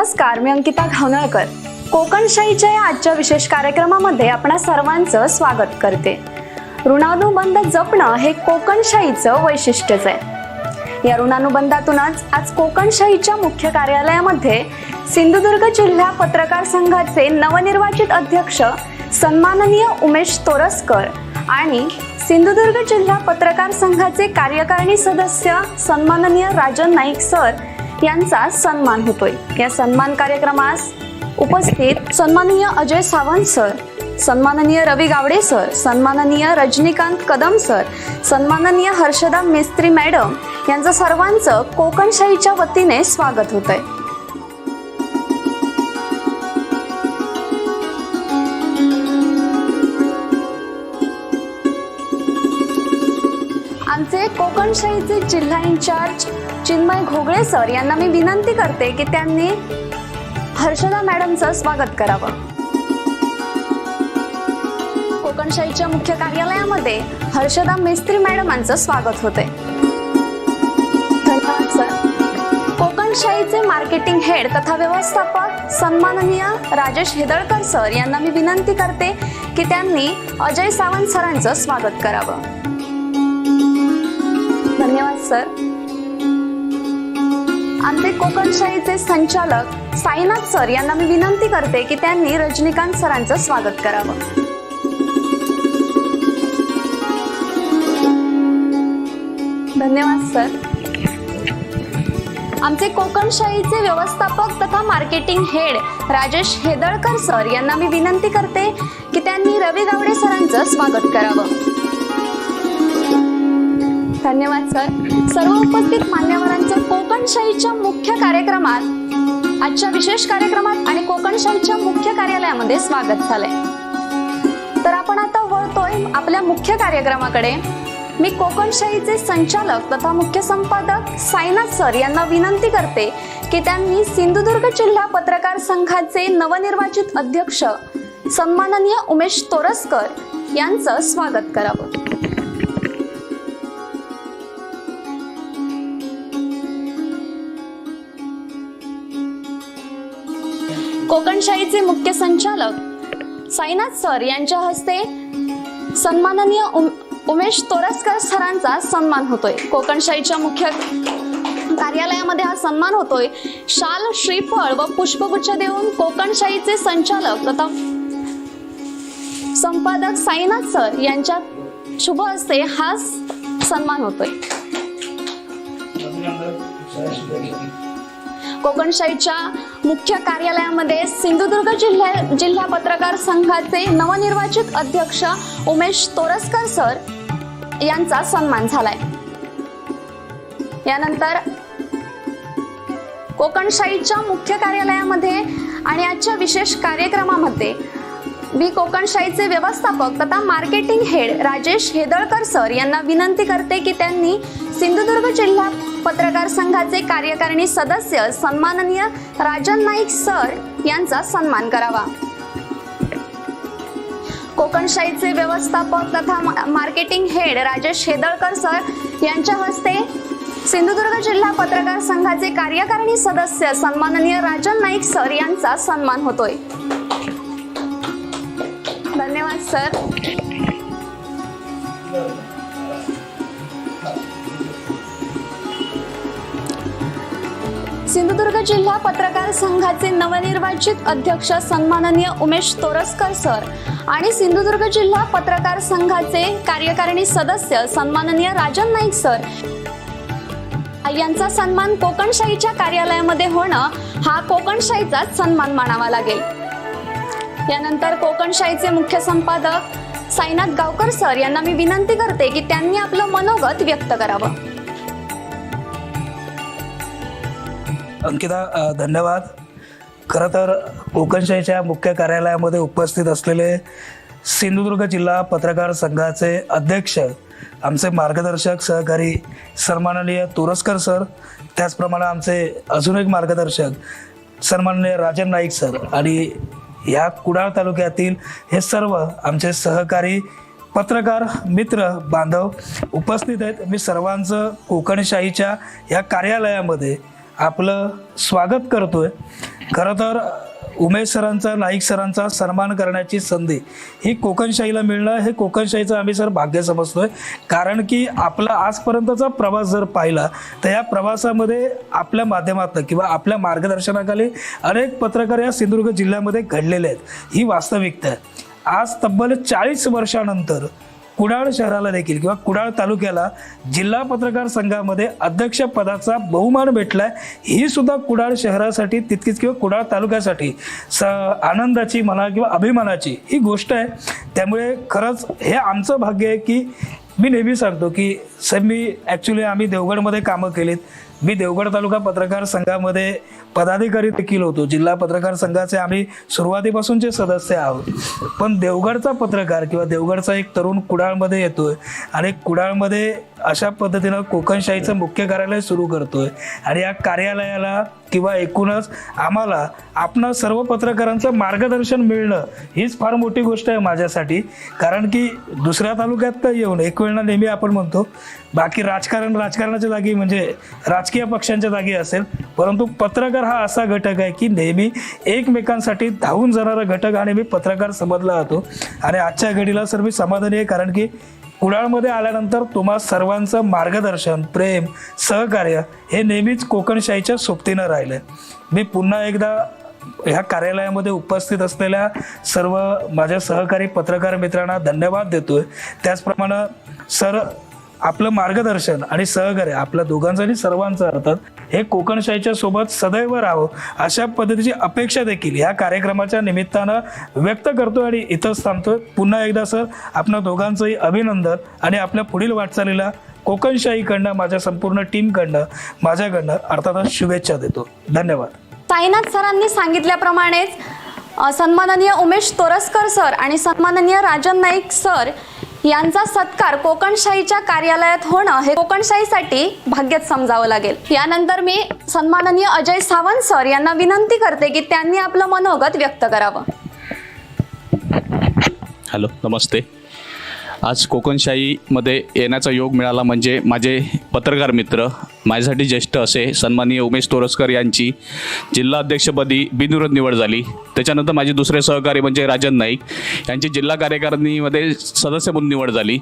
नमस्कार, मी अंकिता घावनळकर. कोकणशाहीच्या या आजच्या विशेष कार्यक्रमामध्ये आपणा सर्वांचं स्वागत करते. ऋणानुबंध जपणं हे कोकणशाहीचं वैशिष्ट्यच आहे. या ऋणानुबंधातूनच आज कोकणशाहीच्या मुख्य कार्यालयामध्ये सिंधुदुर्ग जिल्हा पत्रकार संघाचे नवनिर्वाचित अध्यक्ष सन्माननीय उमेश तोरसकर आणि सिंधुदुर्ग जिल्हा पत्रकार संघाचे कार्यकारिणी सदस्य सन्माननीय राजन नाईक सर यांचा सन्मान होतोय. या सन्मान कार्यक्रमास उपस्थित सन्माननीय अजय सावंत सर, सन्माननीय रवी गावडे सर, सन्माननीय रजनीकांत कदम सर, सन्माननीय हर्षदा मिस्त्री मॅडम यांचं सर्वांचं कोकणशाहीच्या वतीने स्वागत होतंय. आमचे कोकणशाहीचे जिल्हा इंचार्ज चिन्मय घोगळे सर यांना मी विनंती करते की त्यांनी हर्षदा मॅडमचं स्वागत करावं. कोकणशाहीच्या मुख्य कार्यालयामध्ये हर्षदा मिस्त्री मॅडमांचं स्वागत होते. धन्यवाद सर. कोकणशाहीचे मार्केटिंग हेड तथा व्यवस्थापक सन्माननीय राजेश हेदळकर सर यांना मी विनंती करते की त्यांनी अजय सावंत सरांचं स्वागत करावं. धन्यवाद सर. आमचे कोकणशाहीचे संचालक साईनाथ सर यांना मी विनंती करते की त्यांनी रजनीकांत सरांचं स्वागत करावं. धन्यवाद सर. आमचे कोकणशाहीचे व्यवस्थापक तथा मार्केटिंग हेड राजेश हेदळकर सर यांना मी विनंती करते की त्यांनी रवी गावडे सरांचं स्वागत करावं. धन्यवाद सर. सर्व उपस्थित मान्यवरांचं कोकणशाहीच्या मुख्य कार्यक्रमात आजच्या विशेष कार्यक्रमात आणि कोकणशाहीच्या मुख्य कार्यालयामध्ये स्वागत झालंय. तर आपण आता वळतोय आपल्या मुख्य कार्यक्रमाकडे. मी कोकणशाहीचे संचालक तथा मुख्य संपादक साईनाथ सर यांना विनंती करते की त्यांनी सिंधुदुर्ग जिल्हा पत्रकार संघाचे नवनिर्वाचित अध्यक्ष सन्माननीय उमेश तोरसकर यांचं स्वागत करावं. कोकणशाहीचे मुख्य संचालक साईनाथ सर यांच्या हस्ते सन्माननीय उमेश तोरसकर सरांचा सन्मान होतोय. कोकणशाहीच्या मुख्य कार्यालयामध्ये हा सन्मान होतोय. शाल, श्रीफळ व पुष्पगुच्छ देऊन कोकणशाहीचे संचालक तथा संपादक साईनाथ सर यांच्या शुभ हस्ते हा सन्मान होतोय. कोकणशाहीच्या मुख्य कार्यालयामध्ये सिंधुदुर्ग जिल्हा पत्रकार संघाचे नवनिर्वाचित अध्यक्ष उमेश तोरसकर सर यांचा सन्मान झालाय. यानंतर कोकणशाहीच्या मुख्य कार्यालयामध्ये आणि आजच्या विशेष कार्यक्रमामध्ये मी कोकणशाहीचे व्यवस्थापक तथा मार्केटिंग हेड राजेश हेदळकर सर यांना विनंती करते की त्यांनी सिंधुदुर्ग जिल्हा पत्रकार संघाचे कार्यकारिणी सदस्य सन्माननीय राजन नाईक सर यांचा सन्मान करावा. कोकणशाहीचे व्यवस्थापक तथा मार्केटिंग हेड राजेश हेदळकर सर यांच्या हस्ते सिंधुदुर्ग जिल्हा पत्रकार संघाचे कार्यकारिणी सदस्य सन्माननीय राजन नाईक सर यांचा सन्मान होतोय. धन्यवाद सर. सिंधुदुर्ग जिल्हा पत्रकार संघाचे नवनिर्वाचित अध्यक्ष सन्माननीय उमेश तोरसकर सर आणि सिंधुदुर्ग जिल्हा पत्रकार संघाचे कार्यकारिणी सदस्य सन्माननीय राजन नाईक सर यांचा सन्मान कोकणशाहीच्या कार्यालयामध्ये होणं हा कोकणशाहीचाच सन्मान मानावा लागेल. यानंतर कोकणशाहीचे मुख्य संपादक साईनाथ गावकर सर यांना मी विनंती करते की त्यांनी आपलं मनोगत व्यक्त करावं. अंकिता, धन्यवाद. खरं तर कोकणशाहीच्या मुख्य कार्यालयामध्ये उपस्थित असलेले सिंधुदुर्ग जिल्हा पत्रकार संघाचे अध्यक्ष आमचे मार्गदर्शक सहकारी सन्माननीय तोरसकर सर, त्याचप्रमाणे आमचे अजून एक मार्गदर्शक सन्माननीय राजन नाईक सर आणि या कुडाळ तालुक्यातील हे सर्व आमचे सहकारी पत्रकार मित्र बांधव उपस्थित आहेत. मी सर्वांचं कोकणशाहीच्या या कार्यालयामध्ये आपलं स्वागत करतोय. खरं तर उमेश सरांचा, नाईक सरांचा सन्मान करण्याची संधी ही कोकणशाहीला मिळणं हे कोकणशाहीचं आम्ही सर भाग्य समजतोय. कारण की आपला आजपर्यंतचा प्रवास जर पाहिला तर या प्रवासामध्ये आपल्या माध्यमातून किंवा आपल्या मार्गदर्शनाखाली अनेक पत्रकार या सिंधुदुर्ग जिल्ह्यामध्ये घडलेले आहेत. ही वास्तविकता आहे. आज तब्बल 40 वर्षानंतर कुडाळ शहराला देखील किंवा कुडाळ तालुक्याला जिल्हा पत्रकार संघामध्ये अध्यक्ष पदाचा बहुमान भेटलाय. ही सुद्धा कुडाळ शहरासाठी तितकीच किंवा कुडाळ तालुक्यासाठी आनंदाची म्हणा किंवा अभिमानाची ही गोष्ट आहे. त्यामुळे खरंच हे आमचं भाग्य आहे की मी नेहमी सांगतो की सर ॲक्च्युली आम्ही देवगडमध्ये कामं केलीत. मी देवगड तालुका पत्रकार संघामध्ये पदाधिकारी देखील होतो. जिल्हा पत्रकार संघाचे आम्ही सुरुवातीपासूनचे सदस्य आहोत. पण देवगडचा पत्रकार किंवा देवगडचा एक तरुण कुडाळमध्ये येतोय आणि कुडाळमध्ये अशा पद्धतीनं कोकणशाहीचं मुख्य कार्यालय सुरू करतोय आणि या कार्यालयाला किंवा एकूणच आम्हाला आपणा सर्व पत्रकारांचं मार्गदर्शन मिळणं हीच फार मोठी गोष्ट आहे माझ्यासाठी. कारण की दुसऱ्या तालुक्यात तर येऊन एक वेळेला नेहमी आपण म्हणतो बाकी राजकारणाच्या जागी म्हणजे राजकीय पक्षांच्या जागी असेल, परंतु पत्रकार हा असा घटक आहे की नेहमी एकमेकांसाठी धावून जाणारा घटक हा नेहमी पत्रकार समजला जातो. आणि आजच्या घडीला सर मी समाधानी आहे कारण की कुडाळमध्ये आल्यानंतर तुम्हा सर्वांचं मार्गदर्शन, प्रेम, सहकार्य हे नेहमीच कोकणशाहीच्या सोबतीनं राहिलं. मी पुन्हा एकदा ह्या कार्यालयामध्ये उपस्थित असलेल्या सर्व माझ्या सहकारी पत्रकार मित्रांना धन्यवाद देतोय. त्याचप्रमाणे सर आपलं मार्गदर्शन आणि सहकार्य आपल्या दोघांचं आणि सर्वांचं अर्थात हे कोकणशाहीच्या सोबत सदैव राहावं अशा पद्धतीची अपेक्षा देखील ह्या कार्यक्रमाच्या निमित्तानं व्यक्त करतो आणि इथंच थांबतोय. पुन्हा एकदा सर आपल्या दोघांचंही अभिनंदन आणि आपल्या पुढील वाटचालीला कोकणशाहीकडनं माझ्या संपूर्ण टीमकडनं माझ्याकडनं अर्थातच शुभेच्छा देतो. धन्यवाद. साईनाथ सरांनी सांगितल्याप्रमाणेच सन्माननीय उमेश तोरसकर सर आणि सन्माननीय राजन नाईक सर यांचा सत्कार कोकणशाहीच्या कार्यालयात होणं हे कोकणशाहीसाठी भाग्यच समजावं लागेल. यानंतर मी सन्माननीय अजय सावंत सर यांना विनंती करते की त्यांनी आपलं मनोगत व्यक्त करावं. हॅलो, नमस्ते. आज कोकणशाहीमध्ये येण्याचा योग मिळाला म्हणजे माझे पत्रकार मित्र, माझ्यासाठी ज्येष्ठ असे सन्माननीय उमेश तोरसकर यांची जिल्हा अध्यक्षपदी बिनविरोध निवड झाली. त्याच्यानंतर माझे दुसरे सहकारी म्हणजे राजन नाईक यांची जिल्हा कार्यकारिणीमध्ये सदस्य म्हणून निवड झाली.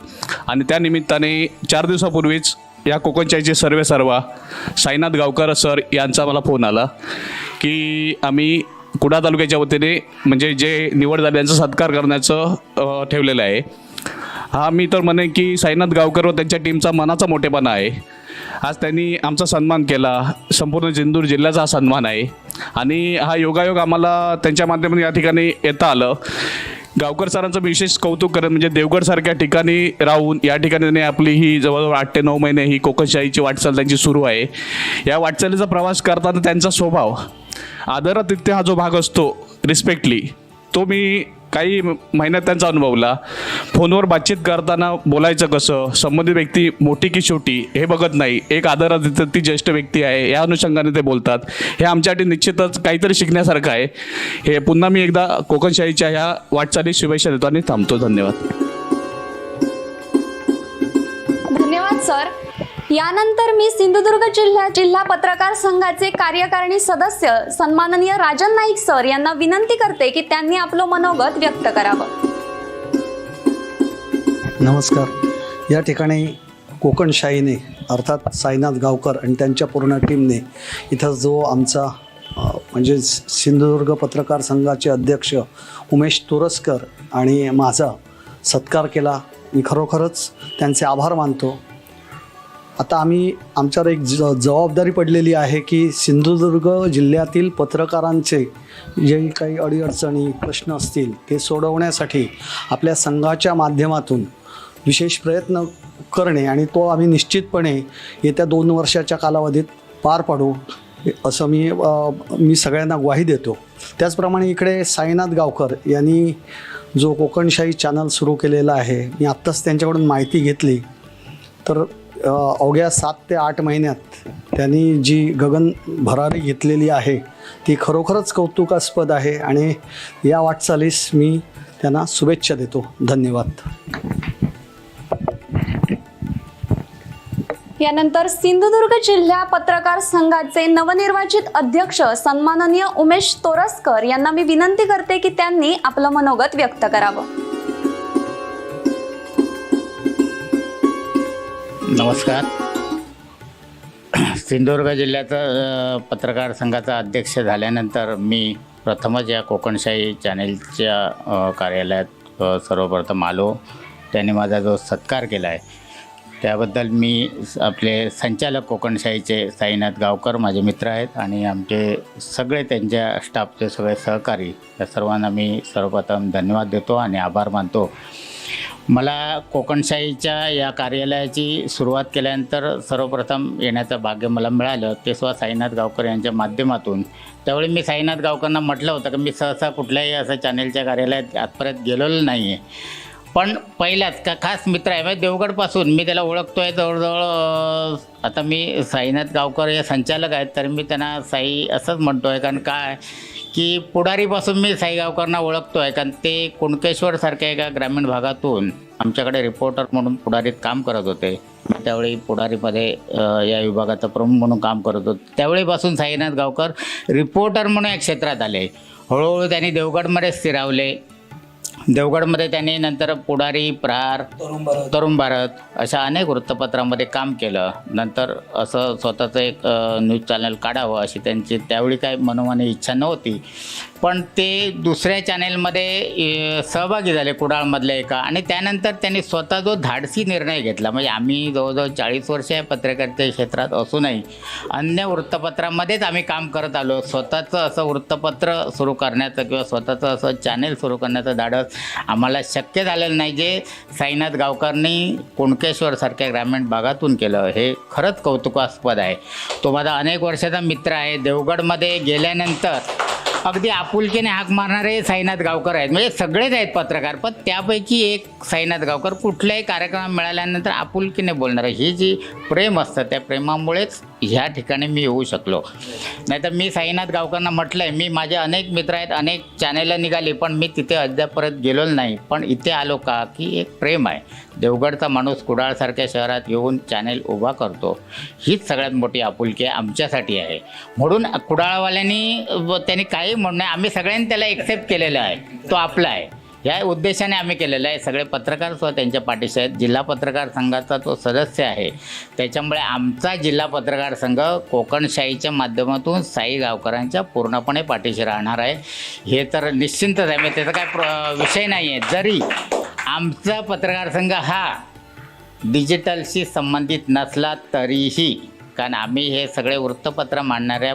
आणि त्या निमित्ताने 4 दिवसापूर्वीच या कोकणशाहीचे सर्वेसर्वा साईनाथ गावकर सर यांचा मला फोन आला की आम्ही कुडाळ तालुक्याच्या वतीने म्हणजे जे निवड झाले त्यांचा सत्कार करण्याचं ठेवलेलं आहे. हा मी तर म्हणेन की साईनाथ गावकर व त्यांच्या टीमचा मनाचा मोठेपणा आहे. आज त्यांनी आमचा सन्मान केला, संपूर्ण सिंधुदुर्ग जिल्ह्याचा हा सन्मान आहे. आणि हा योगायोग आम्हाला त्यांच्या माध्यमातून या ठिकाणी येता आलं. गावकर सरांचं विशेष कौतुक करत म्हणजे देवगडसारख्या ठिकाणी राहून या ठिकाणी त्यांनी आपली ही जवळजवळ 8 ते 9 महिने ही कोकणशाहीची वाटचाल त्यांची सुरू आहे. या वाटचालीचा प्रवास करताना त्यांचा स्वभाव आदरातिथ्य हा जो भाग असतो रिस्पेक्टली, तो मी काही महिन्यात त्यांचा अनुभवला. फोनवर बातचीत करताना बोलायचं कसं, संबंधित व्यक्ती मोठी की छोटी हे बघत नाही, एक आदरातिथ्य ती ज्येष्ठ व्यक्ती आहे या अनुषंगाने ते बोलतात. हे आमच्यासाठी निश्चितच काहीतरी शिकण्यासारखं आहे. हे पुन्हा मी एकदा कोकणशाहीच्या ह्या वाटचालीत शुभेच्छा देतो आणि थांबतो. धन्यवाद. धन्यवाद सर. यानंतर मी सिंधुदुर्ग जिल्हा पत्रकार संघाचे कार्यकारिणी सदस्य सन्माननीय राजन नाईक सर यांना विनंती करते की त्यांनी आपलं मनोगत व्यक्त करावं. नमस्कार. या ठिकाणी कोकणशाहीने अर्थात साईनाथ गावकर आणि त्यांच्या पूर्ण टीमने इथं जो आमचा म्हणजे सिंधुदुर्ग पत्रकार संघाचे अध्यक्ष उमेश तोरसकर आणि माझा सत्कार केला, मी खरोखरच त्यांचे आभार मानतो. आता आमच्यावर एक जबाबदारी पडलेली आहे की सिंधुदुर्ग जिल्ह्यातील पत्रकारांचे जे काही अडीअडचणी प्रश्न असतील ते सोडवण्यासाठी आपल्या संघाच्या माध्यमातून विशेष प्रयत्न करणे आणि तो आम्ही निश्चितपणे येत्या 2 वर्षाच्या कालावधीत पार पाडू असं मी सगळ्यांना ग्वाही देतो. त्याचप्रमाणे इकडे साईनाथ गावकर यांनी जो कोकणशाही चॅनल सुरू केलेला आहे, मी आत्ताच त्यांच्याकडून माहिती घेतली तर अवघ्या 7 ते 8 महिन्यात त्यांनी जी गगन भरारी घेतलेली आहे ती खरोखरच कौतुकास्पद आहे आणि या वाटचालीस मी त्यांना शुभेच्छा देतो. धन्यवाद. यानंतर सिंधुदुर्ग जिल्हा पत्रकार संघाचे नवनिर्वाचित अध्यक्ष सन्माननीय उमेश तोरसकर यांना मी विनंती करते की त्यांनी आपलं मनोगत व्यक्त करावं. नमस्कार. सिंधुदुर्ग जिल्ह्याचा पत्रकार संघाचा अध्यक्ष झाल्यानंतर मी प्रथमच या कोकणशाही चॅनेलच्या कार्यालयात सर्वप्रथम आलो. त्याने माझा जो सत्कार केला आहे त्याबद्दल मी आपले संचालक कोकणशाहीचे साईनाथ गावकर माझे मित्र आहेत आणि आमचे सगळे त्यांच्या स्टाफचे सगळे सहकारी या सर्वांना मी सर्वप्रथम धन्यवाद देतो आणि आभार मानतो. मला कोकणशाहीच्या या कार्यालयाची सुरुवात केल्यानंतर सर्वप्रथम येण्याचं भाग्य मला मिळालं ते सुद्धा साईनाथ गावकर यांच्या माध्यमातून. त्यावेळी मी साईनाथ गावकरांना म्हटलं होतं की मी सहसा कुठल्याही असं चॅनेलच्या कार्यालयात आजपर्यंत गेलेलो नाही आहे, पण पहिलाच खास मित्र आहे म्हणजे देवगडपासून मी त्याला ओळखतो आहे जवळजवळ. आता मी साईनाथ गावकर हे संचालक आहेत तर मी त्यांना साई असंच म्हणतो आहे, कारण काय की पुढारीपासून मी साई गावकरांना ओळखतो आहे, कारण ते कुणकेश्वरसारख्या एका ग्रामीण भागातून आमच्याकडे रिपोर्टर म्हणून पुढारीत काम करत होते. त्यावेळी पुढारीमध्ये या विभागाचा प्रमुख म्हणून काम करत होते. त्यावेळीपासून साईनाथ गावकर रिपोर्टर म्हणून या क्षेत्रात आले. हळूहळू त्यांनी देवगडमध्ये स्थिरावले. देवगडमध्ये त्यांनी नंतर पुढारी, प्रहार, तरुण भारत अशा अनेक वृत्तपत्रांमध्ये काम केलं. नंतर असं स्वतःचं एक न्यूज चॅनल काढावं अशी त्यांची त्यावेळी काय मनोमानी इच्छा नव्हती, पण ते दुसऱ्या चॅनेलमध्ये सहभागी झाले कुडाळमधल्या एका. आणि त्यानंतर त्यांनी स्वतः जो धाडसी निर्णय घेतला, म्हणजे आम्ही जवळजवळ 40 वर्ष या पत्रकारिता क्षेत्रात असूनही अन्य वृत्तपत्रांमध्येच आम्ही काम करत आलो. स्वतःचं असं वृत्तपत्र सुरू करण्याचं किंवा स्वतःचं असं चॅनेल सुरू करण्याचं धाडस आम्हाला शक्य झालेलं नाही, जे साईनाथ गावकरांनी कुणकेश्वरसारख्या ग्रामीण भागातून केलं. हे खरंच कौतुकास्पद आहे. तो माझा अनेक वर्षाचा मित्र आहे. देवगडमध्ये गेल्यानंतर अगदी आपुलकीने हाक मारणारे साईनाथ गावकर आहेत. म्हणजे सगळेच आहेत पत्रकार, पण त्यापैकी एक साईनाथ गावकर कुठल्याही कार्यक्रम मिळाल्यानंतर आपुलकीने बोलणारे. ही जी प्रेम असतं त्या प्रेमामुळेच ह्या ठिकाणी मी येऊ शकलो. नाहीतर मी साईनाथ गावकरांना म्हटलं आहे, मी माझे अनेक मित्र आहेत, अनेक चॅनेलं निघाली, पण मी तिथे अद्यापर्यंत गेलो नाही. पण इथे आलो का की एक प्रेम आहे. देवगडचा माणूस कुडाळसारख्या शहरात येऊन चॅनेल उभा करतो, हीच सगळ्यात मोठी आपुलकी आमच्यासाठी आहे. म्हणून कुडाळवाल्यांनी त्यांनी काही म्हणणं नाही, आम्ही सगळ्यांनी त्याला एक्सेप्ट केलेलं आहे. तो आपला आहे या उद्देशाने आम्ही केलेलं आहे. सगळे पत्रकार सुद्धा त्यांच्या पाठीशी आहेत. जिल्हा पत्रकार संघाचा तो सदस्य आहे. त्याच्यामुळे आमचा जिल्हा पत्रकार संघ कोकणशाहीच्या माध्यमातून साई गावकरांच्या पूर्णपणे पाठीशी राहणार आहे. हे तर निश्चिंतच आहे, म्हणजे त्याचा काय विषय नाही आहे. जरी आमचा पत्रकार संघ हा डिजिटलशी संबंधित नसला तरीही, कारण आम्ही हे सगळे वृत्तपत्र मांडणाऱ्या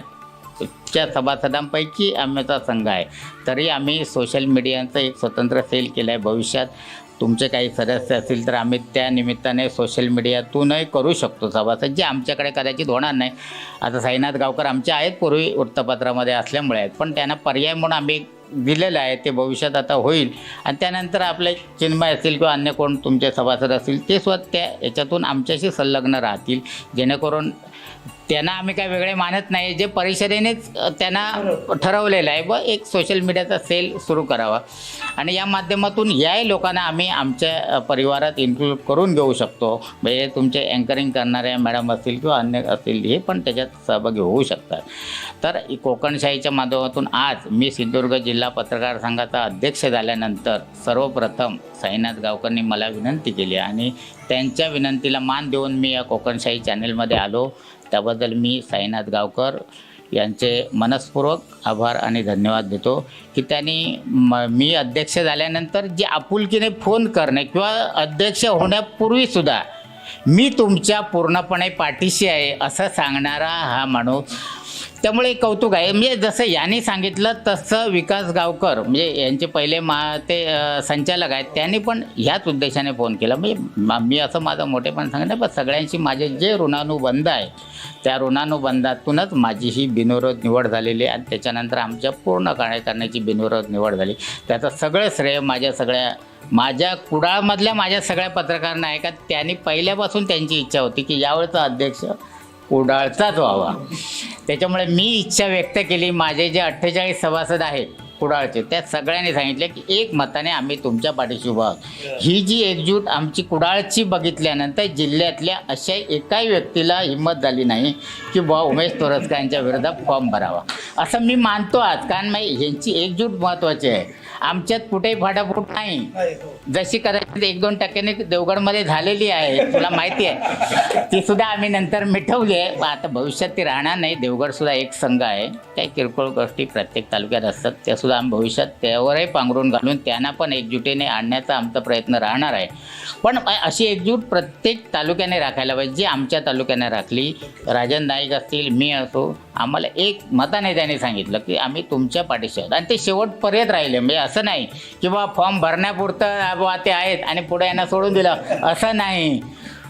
सभासदांपैकी आमचा संघ आहे, तरी आम्ही सोशल मीडियाचं एक स्वतंत्र सेल केलं आहे. भविष्यात तुमचे काही सदस्य असतील तर आम्ही त्या निमित्ताने सोशल मीडियातूनही करू शकतो सभासद, जे आमच्याकडे कदाचित होणार नाही. आता साईनाथ गावकर आमचे आहेत पूर्वी वृत्तपत्रामध्ये असल्यामुळे आहेत, पण त्यांना पर्याय म्हणून आम्ही दिलेलं आहे. ते भविष्यात आता होईल. आणि त्यानंतर आपले चिन्मय असतील किंवा अन्य कोण तुमचे सभासद असतील ते स्वतः त्या याच्यातून आमच्याशी संलग्न राहतील, जेणेकरून त्यांना आम्ही काय वेगळे मानत नाही. जे परिषदेनेच त्यांना ठरवलेलं आहे व एक सोशल मीडियाचा सेल सुरू करावा आणि या माध्यमातून याही लोकांना आम्ही आमच्या परिवारात इन्क्लूड करून घेऊ शकतो. म्हणजे तुमचे अँकरिंग करणाऱ्या मॅडम असतील किंवा अन्य असतील हे पण त्याच्यात सहभागी होऊ शकतात. तर कोकणशाहीच्या माध्यमातून आज मी सिंधुदुर्ग जिल्हा पत्रकार संघाचा अध्यक्ष झाल्यानंतर सर्वप्रथम साईनाथ गावकरांनी मला विनंती केली आणि त्यांच्या विनंतीला मान देऊन मी या कोकणशाही चॅनेलमध्ये आलो. त्याबद्दल मी साईनाथ गावकर यांचे मनस्पूर्वक आभार आणि धन्यवाद देतो की त्यांनी मी अध्यक्ष झाल्यानंतर जे आपुलकीने फोन करणे किंवा अध्यक्ष होण्यापूर्वीसुद्धा मी तुमच्या पूर्णपणे पाठीशी आहे असं सांगणारा हा माणूस. त्यामुळे कौतुक आहे. म्हणजे जसं यांनी सांगितलं तसं विकास गावकर म्हणजे यांचे पहिले ते संचालक आहेत, त्यांनी पण ह्याच उद्देशाने फोन केला. म्हणजे मी असं माझं मोठेपण सांगितलं, पण सगळ्यांशी माझे जे ऋणानुबंध आहे त्या ऋणानुबंधातूनच माझी ही बिनविरोध निवड झालेली आहे आणि त्याच्यानंतर आमच्या पूर्ण कार्यकारण्याची बिनविरोध निवड झाली. त्याचं सगळं श्रेय माझ्या कुडाळमधल्या माझ्या सगळ्या पत्रकारांना आहे का त्यांनी पहिल्यापासून त्यांची इच्छा होती की यावेळचा अध्यक्ष कुडाळचाच व्हावा. त्याच्यामुळे मी इच्छा व्यक्त केली. माझे जे 48 सभासद आहेत कुडाळचे, त्या सगळ्यांनी सांगितले की एक मताने आम्ही तुमच्या पाठीशी उभा आहोत. ही जी एकजूट आमची कुडाळची बघितल्यानंतर जिल्ह्यातल्या अशा एकाही व्यक्तीला हिंमत झाली नाही की बुवा उमेश तोरसकर यांच्या विरोधात फॉर्म भरावा, असं मी मानतो आज. कारण ह्यांची एकजूट महत्त्वाची आहे. आमच्यात कुठेही फाटाफूट नाही, जशी कदाचित 1-2 टक्क्याने देवगडमध्ये झालेली आहे, तुला माहिती आहे, ती सुद्धा आम्ही नंतर मिटवली आहे. आता भविष्यात ती राहणार नाही. देवगड सुद्धा एक संघ आहे, काही किरकोळ गोष्टी प्रत्येक तालुक्यात असतात, त्या सुद्धा आम्ही भविष्यात त्यावरही पांघरून घालून त्यांना पण एकजुटीने आणण्याचा आमचा प्रयत्न राहणार आहे. पण अशी एकजूट प्रत्येक तालुक्याने राखायला पाहिजे, जी आमच्या तालुक्याने राखली. राजन नाईक असतील, मी असो, आम्हाला एक मताने त्यांनी सांगितलं की आम्ही तुमच्या पाठीशी आहोत आणि ते शेवटपर्यंत राहिले. म्हणजे असं नाही की बा फॉर्म भरण्यापुरतं बा ते आहेत आणि पुढे यांना सोडून दिलं, असं नाही.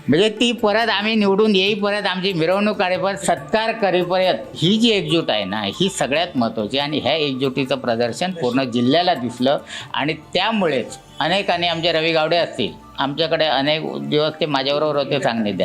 म्हणजे ती परत आम्ही निवडून येईपर्यंत, आमची मिरवणूक काढेपर्यंत, सत्कार करेपर्यंत ही जी एकजूट आहे ना, ही सगळ्यात महत्त्वाची. आणि ह्या एकजुटीचं प्रदर्शन पूर्ण जिल्ह्याला दिसलं आणि त्यामुळेच अनेकांनी, आमचे रवी गावडे असतील, आमच्याकडे अनेक दिवस ते माझ्याबरोबर होते सांगलीत,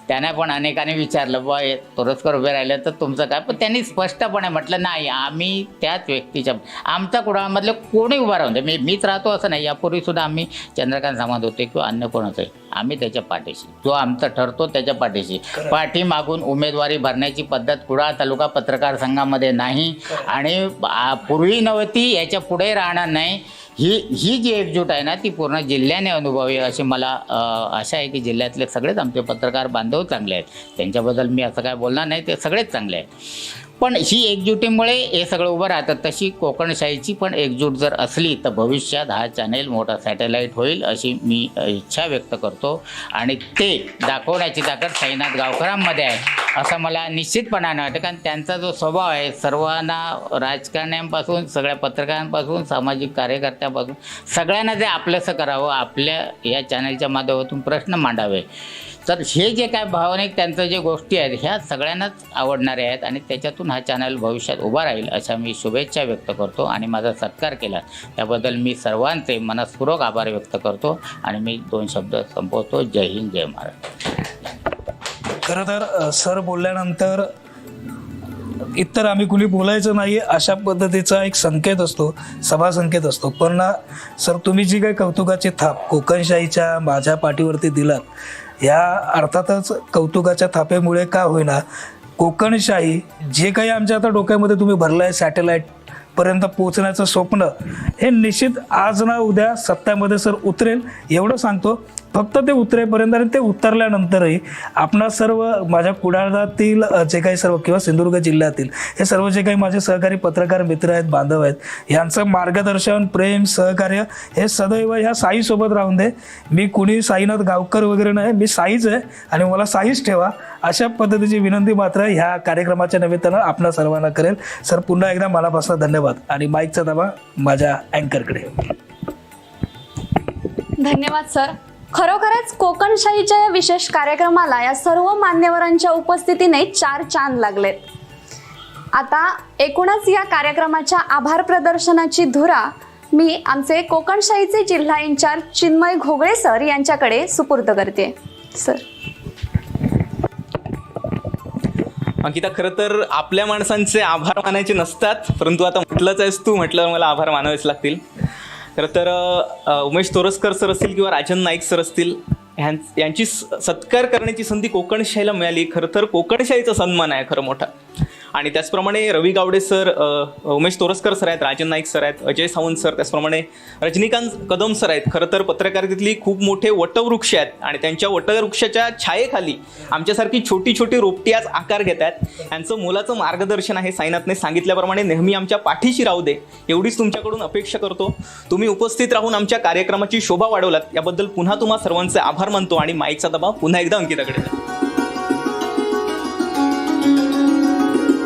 त्यांना पण अनेकांनी विचारलं बा तोरसकर उभे राहिले तर तुमचं काय, पण त्यांनी स्पष्टपणे म्हटलं नाही, आम्ही त्याच व्यक्तीच्या, आमचा कुडाळमधलं कोणी उभा राहून दे, मीच राहतो असं नाही, यापूर्वीसुद्धा आम्ही चंद्रकांत सामंत होते किंवा अन्य कोणाचं आहे, आम्ही त्याच्या पाठीशी, जो आमचा ठरतो त्याच्या पाठीशी. पाठीमागून उमेदवारी भरण्याची पद्धत कुडाळ तालुका पत्रकार संघामध्ये नाही आणि पूर्वी नव्हती, याच्या पुढे राहणार नाही. ही जी एकजूट आहे ना, ती पूर्ण जिल्ह्याने अनुभवावी अशी मला आशा आहे की जिल्ह्यातले सगळेच आमचे पत्रकार बांधव चांगले आहेत, त्यांच्याबद्दल मी असं काय बोलणार नाही, ते सगळेच चांगले आहेत. पण ही एकजुटीमुळे हे सगळं उभं राहतं. तशी कोकणशाहीची पण एकजूट जर असली तर भविष्यात हा चॅनेल मोठा सॅटेलाईट होईल अशी मी इच्छा व्यक्त करतो आणि ते दाखवण्याची ताकद साईनाथ गावकरांमध्ये आहे असं मला निश्चितपणाने वाटतं. कारण त्यांचा जो स्वभाव आहे, सर्वांना, राजकारण्यांपासून, सगळ्या पत्रकारांपासून, सामाजिक कार्यकर्त्यांपासून सगळ्यांना जे आपलंसं करावं, आपल्या या चॅनलच्या माध्यमातून प्रश्न मांडावे, तर हे जे काय भावनिक त्यांचं जे गोष्टी आहेत ह्या सगळ्यांनाच आवडणारे आहेत आणि त्याच्यातून हा चॅनल भविष्यात उभा राहील अशा मी शुभेच्छा व्यक्त करतो आणि माझा सत्कार केला त्याबद्दल मी सर्वांचे मनस्पूर्वक आभार व्यक्त करतो आणि मी 2 शब्द संपवतो. जय हिंद, जय महाराष्ट्र. खरं तर सर बोलल्यानंतर इतर आम्ही कुणी बोलायचं नाही अशा पद्धतीचा एक संकेत असतो, सभा संकेत असतो. पण सर तुम्ही जी काही कौतुकाची थाप कोकणशाहीच्या माझ्या पाठीवरती दिलात, या अर्थातच कौतुकाच्या थापेमुळे का होईना कोकणशाही जे काही आमच्या आता डोक्यामध्ये तुम्ही भरलं आहे, सॅटेलाईटपर्यंत पोहोचण्याचं स्वप्न, हे निश्चित आज ना उद्या सत्यामध्ये सर उतरेल एवढं सांगतो. फक्त ते उतरेपर्यंत आणि ते उतरल्यानंतरही आपणा सर्व माझ्या कुडाळातील जे काही सर्व किंवा सिंधुदुर्ग जिल्ह्यातील हे सर्व जे काही माझे सहकारी पत्रकार मित्र आहेत, बांधव आहेत, यांचं मार्गदर्शन, प्रेम, सहकार्य हे सदैव ह्या साईसोबत राहून दे. मी कुणी साईनाथ गावकर वगैरे नाही, मी साईच आहे आणि मला साईच ठेवा अशा पद्धतीची विनंती मात्र ह्या कार्यक्रमाच्या निमित्तानं आपणा सर्वांना करेल. सर पुन्हा एकदा मनापासून धन्यवाद आणि माईकचा दाबा माझ्या अँकरकडे. धन्यवाद सर. खरोखरच कोकणशाहीच्या या विशेष कार्यक्रमाला या सर्व मान्यवरांच्या उपस्थितीने 4 चांद लागलेत. आता एकूणच या कार्यक्रमाच्या आभार प्रदर्शनाची धुरा मी आमचे कोकणशाहीचे जिल्हा इन्चार्ज चिन्मय घोगळे सर यांच्याकडे सुपूर्द करते. सर. अंकिता, खरं तर आपल्या माणसांचे आभार मानायचे नसतात, परंतु आता म्हटलंच आहेस तू, म्हटलं मला आभार मानावेच लागतील. खरं तर उमेश तोरसकर सर असतील किंवा राजन नाईक सर असतील, यांची सत्कार करण्याची संधी कोकणशाहीला मिळाली. खरं तर कोकणशाहीचा सन्मान आहे खरं मोठा. आणि त्याचप्रमाणे रवी गावडे सर, उमेश तोरसकर सर आहेत, राजन नाईक सर आहेत, अजय सावंत सर, त्याचप्रमाणे रजनीकांत कदम सर आहेत. खरं तर पत्रकारितेतली खूप मोठे वटवृक्ष आहेत आणि त्यांच्या वटवृक्षाच्या छायेखाली आमच्यासारखी छोटी छोटी रोपटी आज आकार घेत आहेत. यांचं मोलाचं मार्गदर्शन आहे. साईनाथने सांगितल्याप्रमाणे नेहमी आमच्या पाठीशी राहू दे एवढीच तुमच्याकडून अपेक्षा करतो. तुम्ही उपस्थित राहून आमच्या कार्यक्रमाची शोभा वाढवलात याबद्दल पुन्हा तुम्हा सर्वांचे आभार मानतो आणि माईकचा दबाव पुन्हा एकदा अंकिताकडे द्या.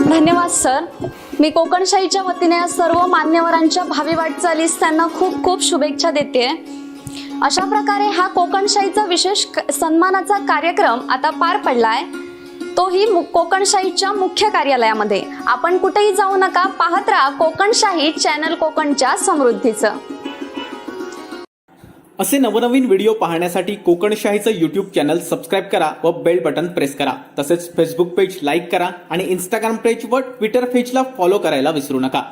धन्यवाद सर. मी कोकणशाहीच्या वतीने या सर्व मान्यवरांच्या भावी वाटचालीस त्यांना खूप खूप शुभेच्छा देते. अशा प्रकारे हा कोकणशाहीचा विशेष सन्मानाचा कार्यक्रम आता पार पडलाय, तोही कोकणशाहीच्या मुख्य कार्यालयामध्ये. आपण कुठेही जाऊ नका, पाहत राहा कोकणशाही चॅनल कोकणच्या समृद्धीचं. असे नवनवीन व्हिडिओ पाहण्यासाठी कोकणशाहीचं यूट्यूब चॅनल सबस्क्राईब करा व बेल बटन प्रेस करा. तसेच फेसबुक पेज लाईक करा आणि इंस्टाग्राम पेज व ट्विटर पेजला फॉलो करायला विसरू नका.